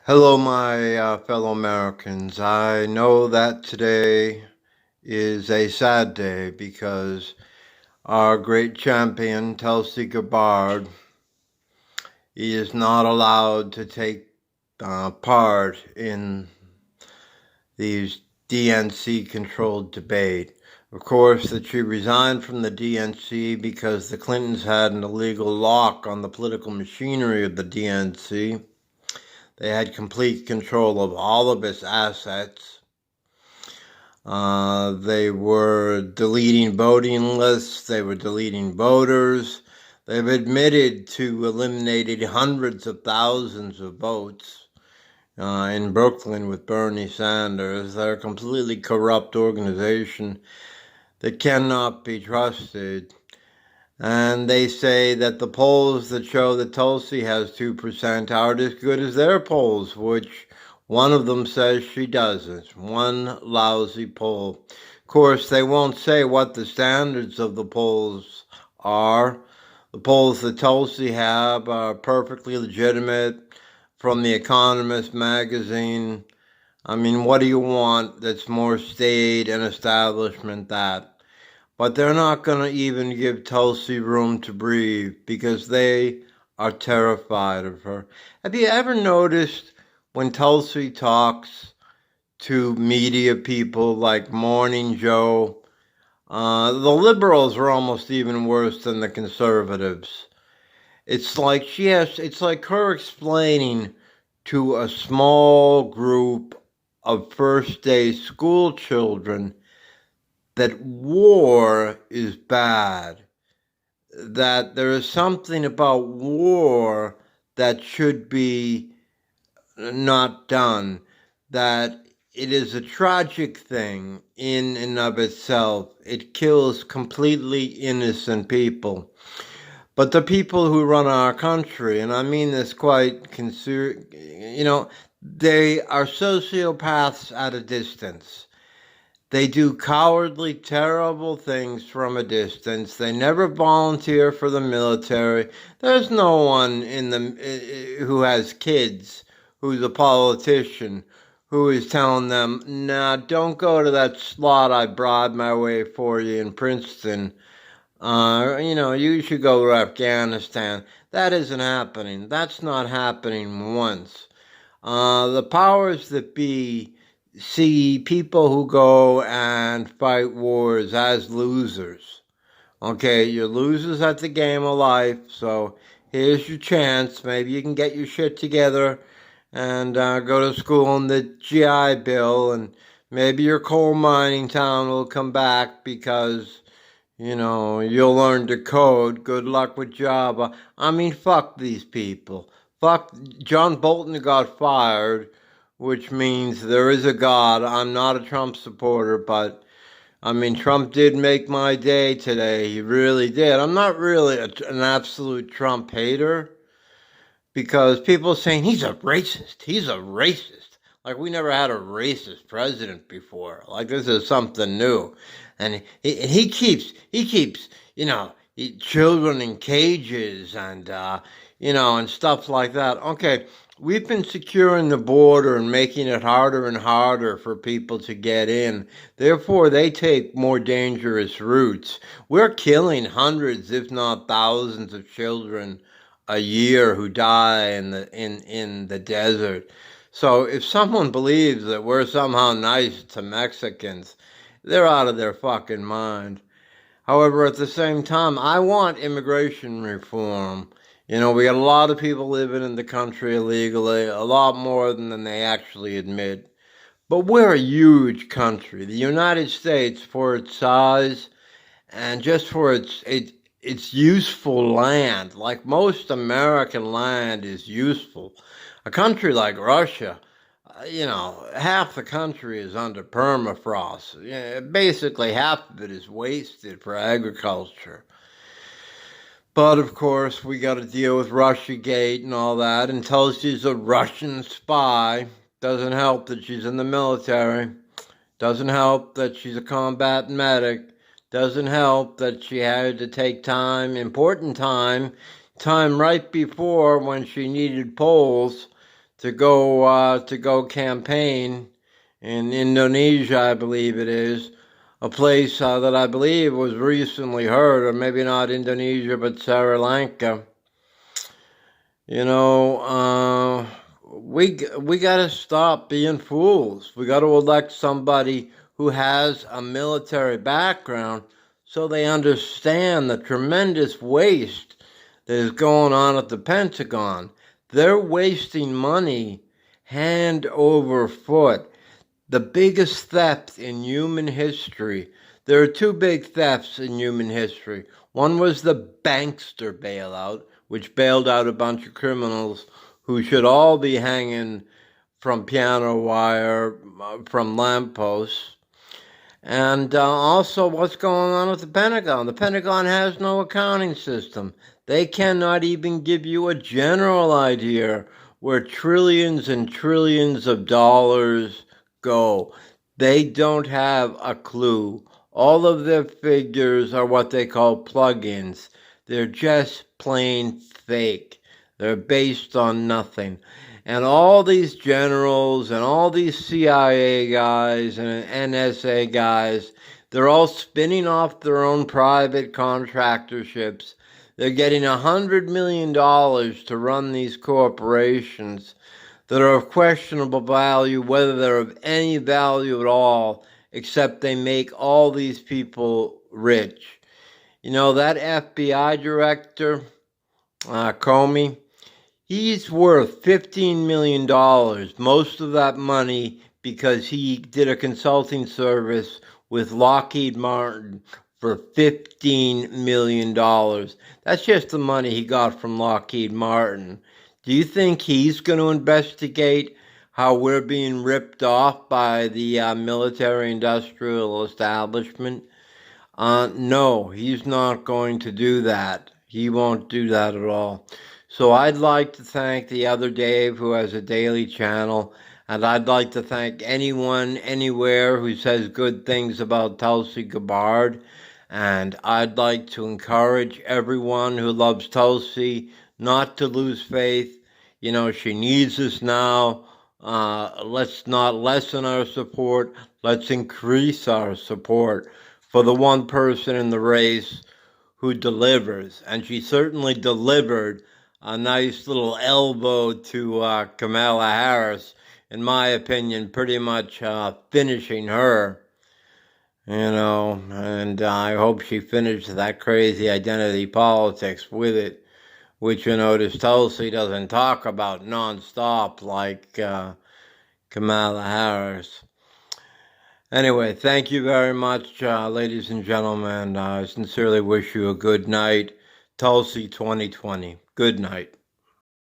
Hello, my fellow Americans. I know that today is a sad day because our great champion, Tulsi Gabbard, he is not allowed to take part in these DNC-controlled debate. Of course, that she resigned from the DNC because the Clintons had an illegal lock on the political machinery of the DNC. They had complete control of all of its assets. They were deleting voting lists. They were deleting voters. They've admitted to eliminating hundreds of thousands of votes in Brooklyn with Bernie Sanders. They're a completely corrupt organization that cannot be trusted. And they say that the polls that show that Tulsi has 2% aren't as good as their polls, which one of them says she doesn't. One lousy poll. Of course, they won't say what the standards of the polls are. The polls that Tulsi have are perfectly legitimate from The Economist magazine. I mean, what do you want that's more staid and establishment that? But they're not going to even give Tulsi room to breathe because they are terrified of her. Have you ever noticed when Tulsi talks to media people like Morning Joe? The liberals are almost even worse than the conservatives. It's like it's like her explaining to a small group of first day school children that war is bad, that there is something about war that should be not done, that it is a tragic thing in and of itself. It kills completely innocent people. But the people who run our country, and I mean this quite they are sociopaths at a distance. They do cowardly, terrible things from a distance. They never volunteer for the military. There's no one who has kids who's a politician who is telling them, "Nah, don't go to that slot I bribed my way for you in Princeton. You should go to Afghanistan." That isn't happening. That's not happening once. The powers that be see people who go and fight wars as losers. Okay, you're losers at the game of life, so here's your chance. Maybe you can get your shit together and go to school on the GI Bill, and maybe your coal mining town will come back because, you'll learn to code. Good luck with Java. I mean, fuck these people. Fuck, John Bolton got fired, which means there is a God. I'm not a Trump supporter, but I mean, Trump did make my day today. He really did. I'm not really an absolute Trump hater because people are saying he's a racist. He's a racist. Like we never had a racist president before. Like this is something new. And he keeps, children in cages and, and stuff like that. Okay, we've been securing the border and making it harder and harder for people to get in. Therefore, they take more dangerous routes. We're killing hundreds, if not thousands, of children a year who die in the desert. So if someone believes that we're somehow nice to Mexicans, they're out of their fucking mind. However, at the same time, I want immigration reform. We got a lot of people living in the country illegally, a lot more than they actually admit. But we're a huge country. The United States, for its size and just for its useful land, like most American land is useful. A country like Russia, half the country is under permafrost. Basically, half of it is wasted for agriculture. But of course, we got to deal with Russiagate and all that. And Tulsi's a Russian spy. Doesn't help that she's in the military. Doesn't help that she's a combat medic. Doesn't help that she had to take important time right before when she needed polls to go campaign in Indonesia, I believe it is, a place that I believe was recently heard, or maybe not Indonesia, but Sri Lanka. You know, we got to stop being fools. We got to elect somebody who has a military background so they understand the tremendous waste that is going on at the Pentagon. They're wasting money hand over foot. The biggest theft in human history. There are two big thefts in human history. One was the bankster bailout, which bailed out a bunch of criminals who should all be hanging from piano wire, from lampposts. And also what's going on with the Pentagon. The Pentagon has no accounting system. They cannot even give you a general idea where trillions and trillions of dollars go. They don't have a clue. All of their figures are what they call plug-ins. They're just plain fake. They're based on nothing. And all these generals and all these CIA guys and NSA guys, they're all spinning off their own private contractorships. They're getting $100 million to run these corporations that are of questionable value, whether they're of any value at all, except they make all these people rich. You know, that FBI director, Comey, he's worth $15 million, most of that money because he did a consulting service with Lockheed Martin for $15 million. That's just the money he got from Lockheed Martin. Do you think he's going to investigate how we're being ripped off by the military-industrial establishment? No, he's not going to do that. He won't do that at all. So I'd like to thank the other Dave who has a daily channel, and I'd like to thank anyone, anywhere who says good things about Tulsi Gabbard. And I'd like to encourage everyone who loves Tulsi not to lose faith. You know, she needs us now. Let's not lessen our support. Let's increase our support for the one person in the race who delivers. And she certainly delivered a nice little elbow to Kamala Harris, in my opinion, pretty much finishing her. You know, and I hope she finished that crazy identity politics with it, which you notice Tulsi doesn't talk about nonstop like Kamala Harris. Anyway, thank you very much, ladies and gentlemen. I sincerely wish you a good night. Tulsi 2020. Good night.